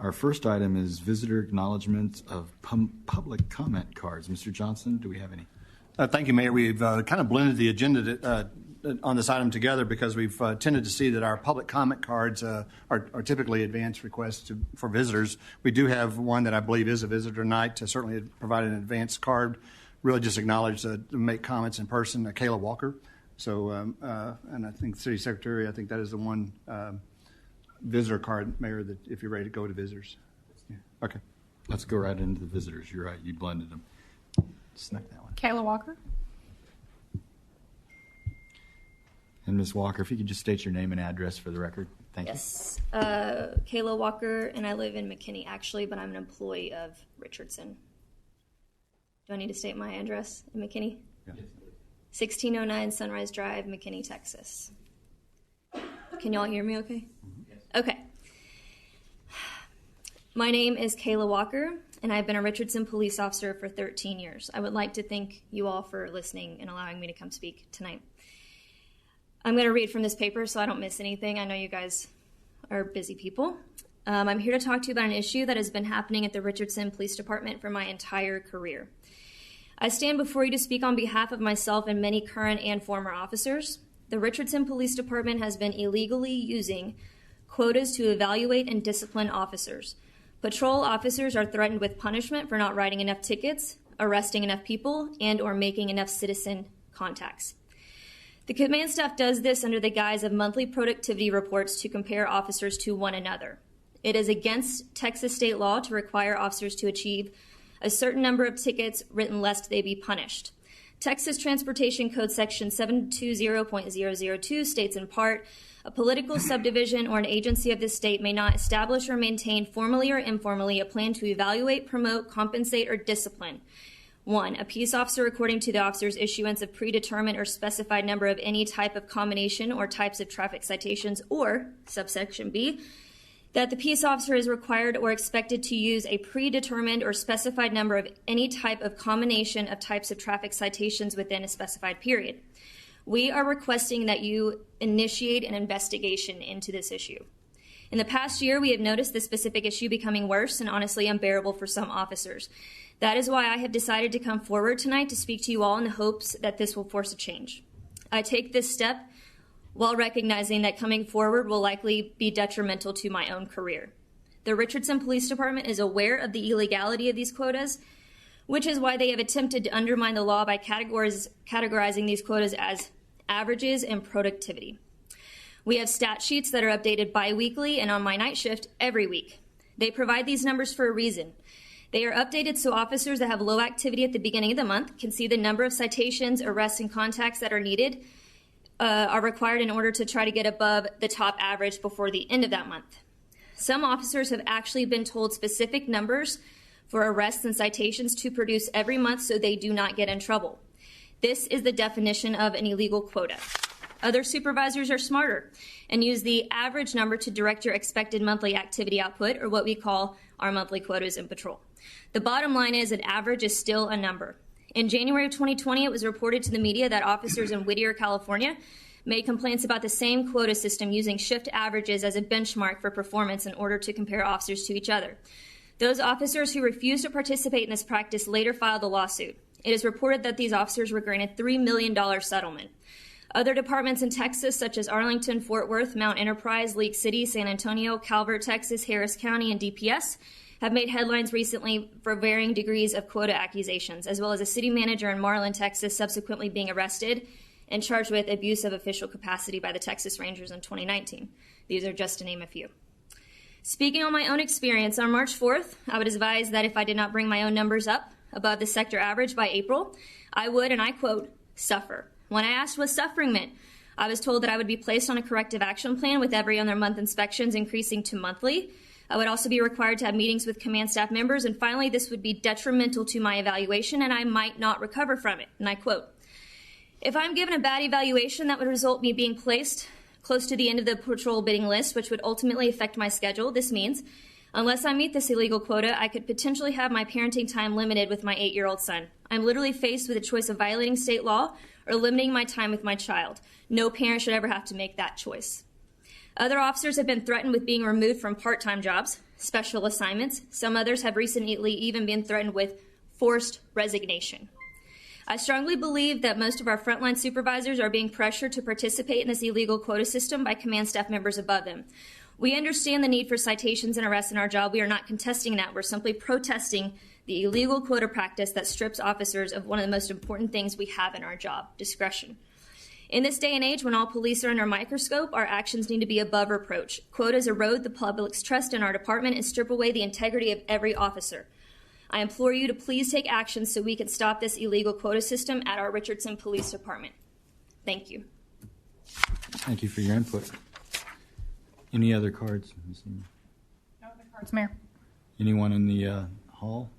Our first item is visitor acknowledgement of public comment cards. Mr. Johnson, do we have any? Thank you, Mayor. We've kind of blended the agenda on this item together because we've tended to see that our public comment cards are typically advance requests for visitors. We do have one that I believe is a visitor night to certainly provide an advance card, really just acknowledge to make comments in person, Kayla Walker. So, and I think City Secretary, I think that is the one visitor card, Mayor, that if you're ready to go to visitors. Yeah. Okay. Let's go right into the visitors. You're right. You blended them. Snuck that one. Kayla Walker. And Ms. Walker, if you could just state your name and address for the record. Thank you. Yes. Kayla Walker, and I live in McKinney, actually, but I'm an employee of Richardson. Do I need to state my address in McKinney? Yeah. 1609 Sunrise Drive, McKinney, Texas. Can y'all hear me okay? Yes. Okay. My name is Kayla Walker, and I've been a Richardson police officer for 13 years. I would like to thank you all for listening and allowing me to come speak tonight. I'm going to read from this paper so I don't miss anything. I know you guys are busy people. I'm here to talk to you about an issue that has been happening at the Richardson Police Department for my entire career. I stand before you to speak on behalf of myself and many current and former officers. The Richardson Police Department has been illegally using quotas to evaluate and discipline officers. Patrol officers are threatened with punishment for not writing enough tickets, arresting enough people, and or making enough citizen contacts. The command staff does this under the guise of monthly productivity reports to compare officers to one another. It is against Texas state law to require officers to achieve a certain number of tickets written lest they be punished. Texas Transportation Code Section 720.002 states in part, a political subdivision or an agency of this state may not establish or maintain formally or informally a plan to evaluate, promote, compensate, or discipline. 1. A peace officer according to the officer's issuance of predetermined or specified number of any type of combination or types of traffic citations, or, subsection B, that the peace officer is required or expected to use a predetermined or specified number of any type of combination of types of traffic citations within a specified period. We are requesting that you initiate an investigation into this issue. In the past year, we have noticed this specific issue becoming worse and honestly unbearable for some officers. That is why I have decided to come forward tonight to speak to you all in the hopes that this will force a change. I take this step while recognizing that coming forward will likely be detrimental to my own career. The Richardson Police Department is aware of the illegality of these quotas, which is why they have attempted to undermine the law by categorizing these quotas as averages and productivity. We have stat sheets that are updated bi-weekly and on my night shift every week. They provide these numbers for a reason. They are updated so officers that have low activity at the beginning of the month can see the number of citations, arrests, and contacts that are needed are required in order to try to get above the top average before the end of that month. Some officers have actually been told specific numbers for arrests and citations to produce every month so they do not get in trouble. This is the definition of an illegal quota. Other supervisors are smarter and use the average number to direct your expected monthly activity output, or what we call our monthly quotas in patrol. The bottom line is an average is still a number. In January of 2020, it was reported to the media that officers in Whittier, California, made complaints about the same quota system using shift averages as a benchmark for performance in order to compare officers to each other. Those officers who refused to participate in this practice later filed a lawsuit. It is reported that these officers were granted $3 million settlement. Other departments in Texas, such as Arlington, Fort Worth, Mount Enterprise, League City, San Antonio, Calvert, Texas, Harris County, and DPS, have made headlines recently for varying degrees of quota accusations, as well as a city manager in Marlin, Texas, subsequently being arrested and charged with abuse of official capacity by the Texas Rangers in 2019. These are just to name a few. Speaking on my own experience, on March 4th, I would advise that if I did not bring my own numbers up above the sector average by April, I would, and I quote, suffer. When I asked what suffering meant, I was told that I would be placed on a corrective action plan with every other month inspections increasing to monthly. I would also be required to have meetings with command staff members, and finally, this would be detrimental to my evaluation, and I might not recover from it. And I quote, if I'm given a bad evaluation, that would result in me being placed close to the end of the patrol bidding list, which would ultimately affect my schedule. This means, unless I meet this illegal quota, I could potentially have my parenting time limited with my 8-year-old son. I'm literally faced with a choice of violating state law or limiting my time with my child. No parent should ever have to make that choice. Other officers have been threatened with being removed from part-time jobs. special assignments. Some others have recently even been threatened with forced resignation. I strongly believe that most of our frontline supervisors are being pressured to participate in this illegal quota system by command staff members above them. We understand the need for citations and arrests in our job. We are not contesting that. We're simply protesting the illegal quota practice that strips officers of one of the most important things we have in our job, discretion. In this day and age, when all police are under a microscope, our actions need to be above reproach. Quotas erode the public's trust in our department and strip away the integrity of every officer. I implore you to please take action so we can stop this illegal quota system at our Richardson Police Department. Thank you. Thank you for your input. Any other cards? No other cards, Mayor. Anyone in the hall?